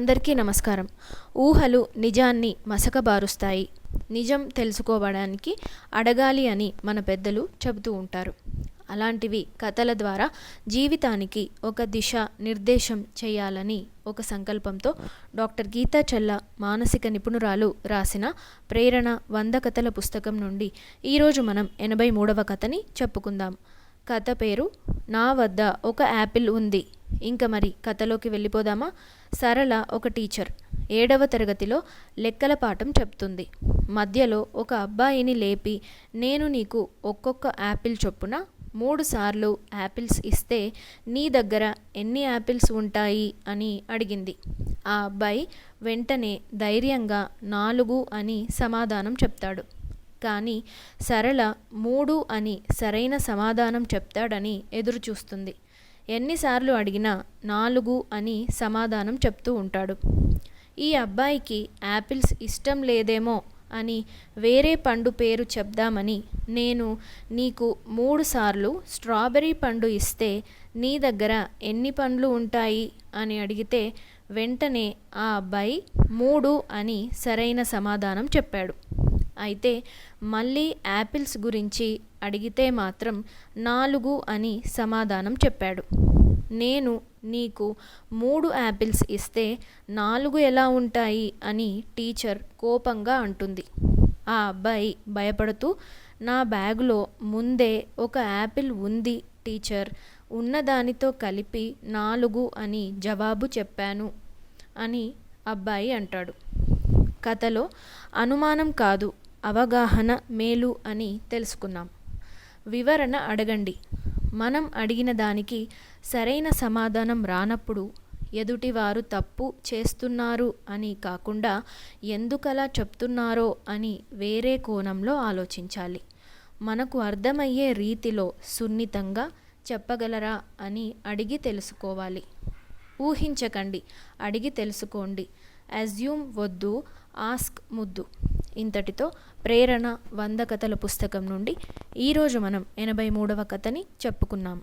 అందరికీ నమస్కారం. ఊహలు నిజాన్ని మసకబారుస్తాయి. నిజం తెలుసుకోవడానికి అడగాలి అని మన పెద్దలు చెబుతూ ఉంటారు. అలాంటివి కథల ద్వారా జీవితానికి ఒక దిశ నిర్దేశం చేయాలని ఒక సంకల్పంతో డాక్టర్ గీతా చల్లా మానసిక నిపుణురాలు రాసిన ప్రేరణ 100 కథల పుస్తకం నుండి ఈరోజు మనం 83వ కథని చెప్పుకుందాం. కథ పేరు నా వద్ద ఒక యాపిల్ ఉంది. ఇంక మరి కథలోకి వెళ్ళిపోదామా? సరళ ఒక టీచర్. 7వ తరగతిలో లెక్కల పాఠం చెప్తుంది. మధ్యలో ఒక అబ్బాయిని లేపి, నేను నీకు ఒక్కొక్క యాపిల్ చొప్పున 3 సార్లు యాపిల్స్ ఇస్తే నీ దగ్గర ఎన్ని యాపిల్స్ ఉంటాయి అని అడిగింది. ఆ అబ్బాయి వెంటనే ధైర్యంగా 4 అని సమాధానం చెప్తాడు. కానీ సరళ 3 అని సరైన సమాధానం చెప్తాడని ఎదురుచూస్తుంది. ఎన్నిసార్లు అడిగినా 4 అని సమాధానం చెప్తూ ఉంటాడు. ఈ అబ్బాయికి యాపిల్స్ ఇష్టం లేదేమో అని వేరే పండు పేరు చెప్దామని, నేను నీకు 3 సార్లు స్ట్రాబెర్రీ పండు ఇస్తే నీ దగ్గర ఎన్ని పండ్లు ఉంటాయి అని అడిగితే వెంటనే ఆ అబ్బాయి 3 అని సరైన సమాధానం చెప్పాడు. అయితే మళ్ళీ యాపిల్స్ గురించి అడిగితే మాత్రం 4 అని సమాధానం చెప్పాడు. నేను నీకు 3 యాపిల్స్ ఇస్తే 4 ఎలా ఉంటాయి అని టీచర్ కోపంగా అంటుంది. ఆ అబ్బాయి భయపడుతూ, నా బ్యాగులో ముందే ఒక యాపిల్ ఉంది టీచర్, ఉన్నదానితో కలిపి 4 అని జవాబు చెప్పాను అని అబ్బాయి అంటాడు. కథలో అనుమానం కాదు, అవగాహన మేలు అని తెలుసుకున్నాం. వివరణ అడగండి. మనం అడిగిన దానికి సరైన సమాధానం రానప్పుడు ఎదుటివారు తప్పు చేస్తున్నారు అని కాకుండా ఎందుకలా చెప్తున్నారో అని వేరే కోణంలో ఆలోచించాలి. మనకు అర్థమయ్యే రీతిలో సున్నితంగా చెప్పగలరా అని అడిగి తెలుసుకోవాలి. ఊహించకండి, అడిగి తెలుసుకోండి. అజ్యూమ్ వద్దు, ఆస్క్ ముద్దు. ఇంతటితో ప్రేరణ 100 కథల పుస్తకం నుండి ఈరోజు మనం 83వ కథని చెప్పుకున్నాం.